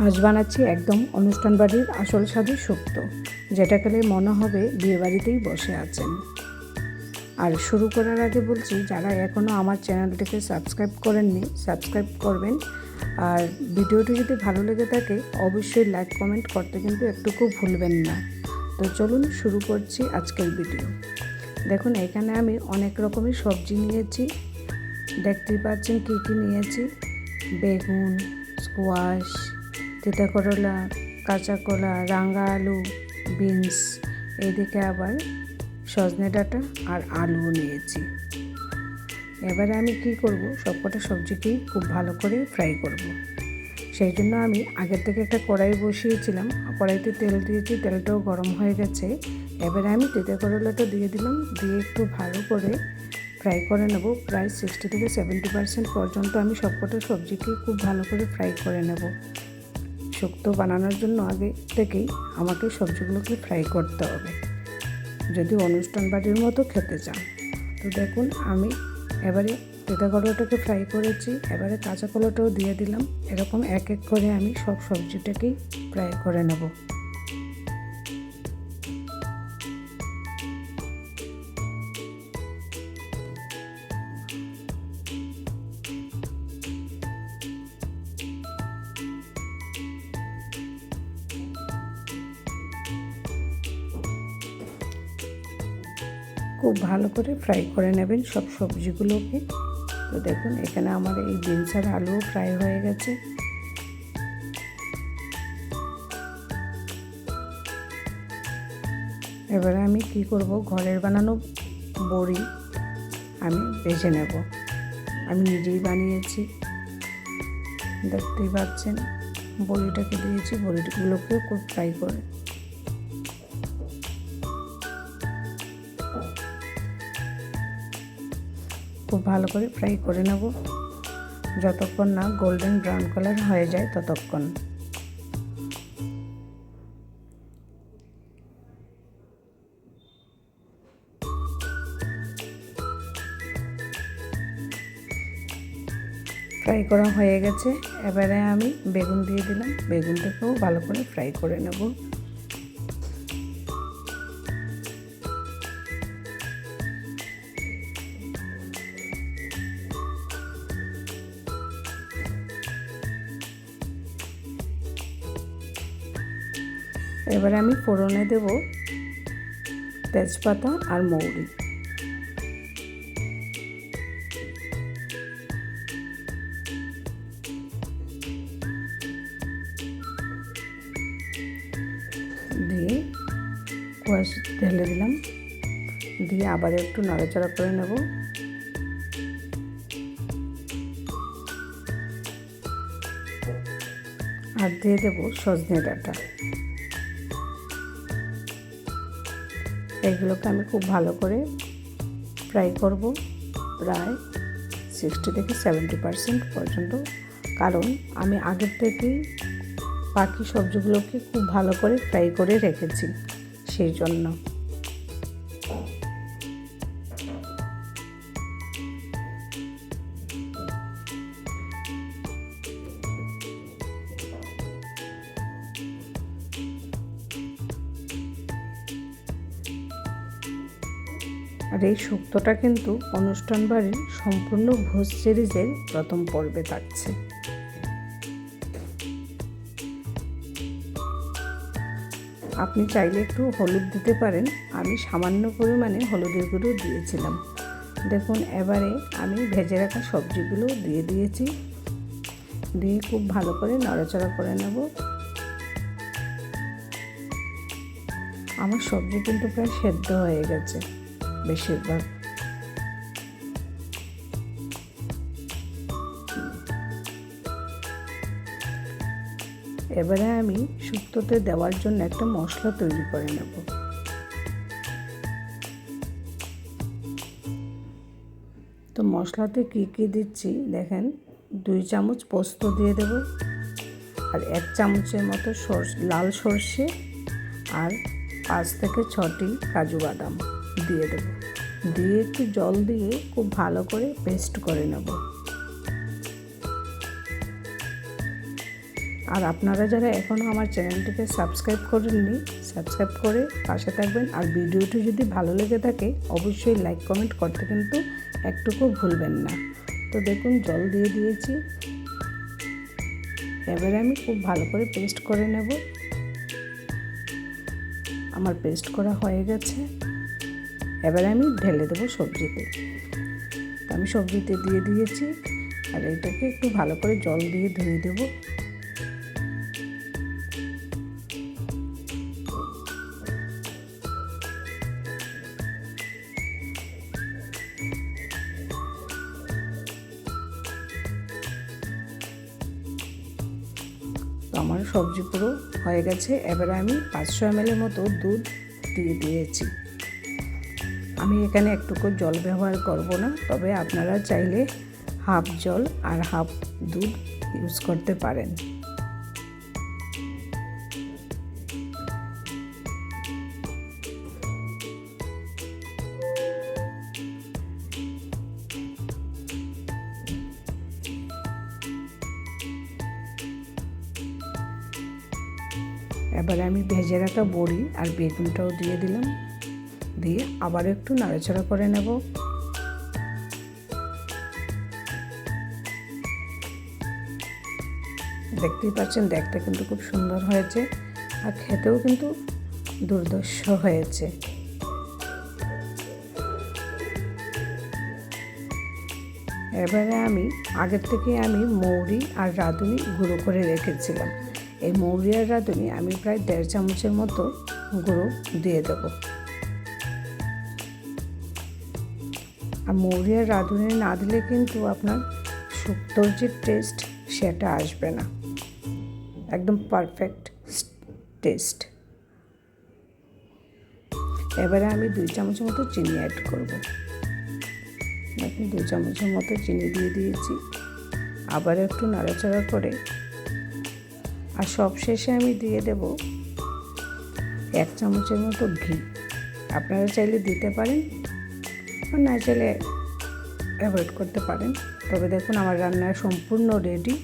আজ বানাচ্ছি একদম অনুষ্ঠান বাড়ির আসল স্বাদের শুক্তো, যেটা খেলে মনে হবে বিয়েবাড়িতেই বসে আছেন। আর শুরু করার আগে বলছি, যারা এখনও আমার চ্যানেলটিকে সাবস্ক্রাইব করেননি সাবস্ক্রাইব করবেন। আর ভিডিওটি যদি ভালো লেগে থাকে অবশ্যই লাইক কমেন্ট করতে কিন্তু একটুকু ভুলবেন না। তো চলুন শুরু করছি আজকের ভিডিও। দেখুন, এখানে আমি অনেক রকমের সবজি নিয়েছি। দেখতেই পাচ্ছেন কী কী নিয়েছি: বেগুন, স্কোয়াশ, তিতা করলা, কাঁচা কলা, রাঙা আলু, বিনস, এইদিকে আবার সজনে ডাঁটা আর আলুও নিয়েছি। এবারে আমি কি করব, সবকটা সবজিকেই খুব ভালো করে ফ্রাই করব। সেই জন্য আমি আগের থেকে একটা কড়াই বসিয়েছিলাম, কড়াইতে তেল দিয়েছি, তেলটাও গরম হয়ে গেছে। এবারে আমি তিতা করলাটা দিয়ে দিলাম, দিয়ে একটু ভালো করে ফ্রাই করে নেব। প্রায় 60 থেকে 70% পর্যন্ত আমি সবকটা সবজিকেই খুব ভালো করে ফ্রাই করে নেব। শুক্তো বানানোর জন্য আগে থেকেই আমাকে সবজিগুলোকে ফ্রাই করতে হবে, যদি অনুষ্ঠান বাড়ির মতো খেতে চান। তো দেখুন, আমি এবারে তিতা করলাটাকে ফ্রাই করেছি, এবারে কাঁচা কলাটাও দিয়ে দিলাম। এরকম এক এক করে আমি সব সবজিটাকেই ফ্রাই করে নেব। খুব ভালো করে ফ্রাই করে নেবেন সব সবজিগুলোকে। তো দেখুন, এখানে আমার এই বিনস আর আলুও ফ্রাই হয়ে গেছে। এবারে আমি কি করব, ঘরের বানানো বড়ি আমি ভেজে নেব। আমি নিজেই বানিয়েছি, দেখতেই পাচ্ছেন। বড়িটাকে দিয়েছি, বড়িগুলোকেও খুব ফ্রাই করে খুব ভালো করে ফ্রাই করে নেব, যতক্ষণ না গোল্ডেন ব্রাউন কালার হয়ে যায় ততক্ষণ। ফ্রাই করা হয়ে গেছে। এবারে আমি বেগুন দিয়ে দিলাম, বেগুনটাকেও ভালো করে ফ্রাই করে নেব। এবারে আমি ফোড়নে দেব তেজপাতা আর মৌরি। দিয়ে কোয়াশ ঢেলে দিলাম, দিয়ে আবার একটু নাড়াচাড়া করে নেব। আর দিয়ে দেব সজনে ডাঁটা। এগুলোকে আমি খুব ভালো করে ফ্রাই করব, প্রায় 60 থেকে 70% পর্যন্ত, কারণ আমি আগের থেকেই বাকি সবজিগুলোকে খুব ভালো করে ফ্রাই করে রেখেছি, সেই জন্য। আর এই শুক্তোটা কিন্তু অনুষ্ঠান বাড়ির সম্পূর্ণ ভোজ সিরিজের প্রথম পর্বে থাকছে। আপনি চাইলে একটু হলুদ দিতে পারেন, আমি সামান্য পরিমাণে হলুদের গুঁড়ো দিয়েছিলাম। দেখুন, এবারে আমি ভেজে রাখা সবজিগুলো দিয়ে দিয়েছি, দিয়ে খুব ভালো করে নাড়াচাড়া করে নেব। আমার সবজি কিন্তু প্রায় সেদ্ধ হয়ে গেছে বেশিরভাগ। এবারে আমি শুক্তোতে দেওয়ার জন্য একটা মশলা তৈরি করে নেব। তো মশলাতে কী কী দিচ্ছি দেখেন: 2 চামচ পোস্ত দিয়ে দেব, আর 1 চামচের মতো লাল সর্ষে, আর 5 থেকে 6টি কাজু বাদাম দিয়ে দেব। দিয়ে একটু জল দিয়ে খুব ভালো করে পেস্ট করে নেব। আর আপনারা যারা এখনও আমার চ্যানেলটিকে সাবস্ক্রাইব করেননি, সাবস্ক্রাইব করে পাশে থাকবেন। আর ভিডিওটি যদি ভালো লেগে থাকে অবশ্যই লাইক কমেন্ট করতে কিন্তু একটুকু ভুলবেন না। তো দেখুন জল দিয়ে দিয়েছি। এবারে আমি খুব ভালো করে পেস্ট করে নেব। আমার পেস্ট করা হয়ে গেছে। এবারে আমি ঢেলে দেবো সবজিতে। আমি সবজিতে দিয়ে দিয়েছি আর এটাকে একটু ভালো করে জল দিয়ে ধুয়ে দেবো। তো আমার সবজি পুরো হয়ে গেছে। এবারে আমি 500 ml মতো দুধ দিয়ে দিয়েছি। আমি এখানে একটুকু জল ব্যবহার করব না, তবে আপনারা চাইলে হাফ জল আর হাফ দুধ ইউজ করতে পারেন। এবারে আমি ভেজে রাখা বড়ি আর বেগুনটাও দিয়ে দিলাম, দিয়ে আবার একটু নাড়াচাড়া করে নেব। দেখতেই পাচ্ছেন দেখতে কিন্তু খুব সুন্দর হয়েছে আর খেতেও কিন্তু দুর্ধর্ষ হয়েছে। এবারে আমি আগের থেকে মৌরি আর রাঁধুনি গুঁড়ো করে রেখেছিলাম। এই মৌরি আর রাঁধুনি আমি প্রায় 1.5 চামচের মতো গুঁড়ো দিয়ে দেবো। আর মৌরি আর রাঁধুনি না দিলে কিন্তু আপনার শুক্তোর যে টেস্ট সেটা আসবে না, একদম পারফেক্ট টেস্ট। এবারে আমি 2 চামচের মতো চিনি অ্যাড করব। দেখুন 2 চামচের মতো চিনি দিয়ে দিয়েছি। আবার একটু নাড়াচাড়া করে আর সবশেষে আমি দিয়ে দেব 1 চামচের মতো ঘি। আপনারা চাইলে দিতে পারেন আর না চাইলে অ্যাভয়েড করতে পারেন। তবে দেখুন আমার রান্না সম্পূর্ণ রেডি।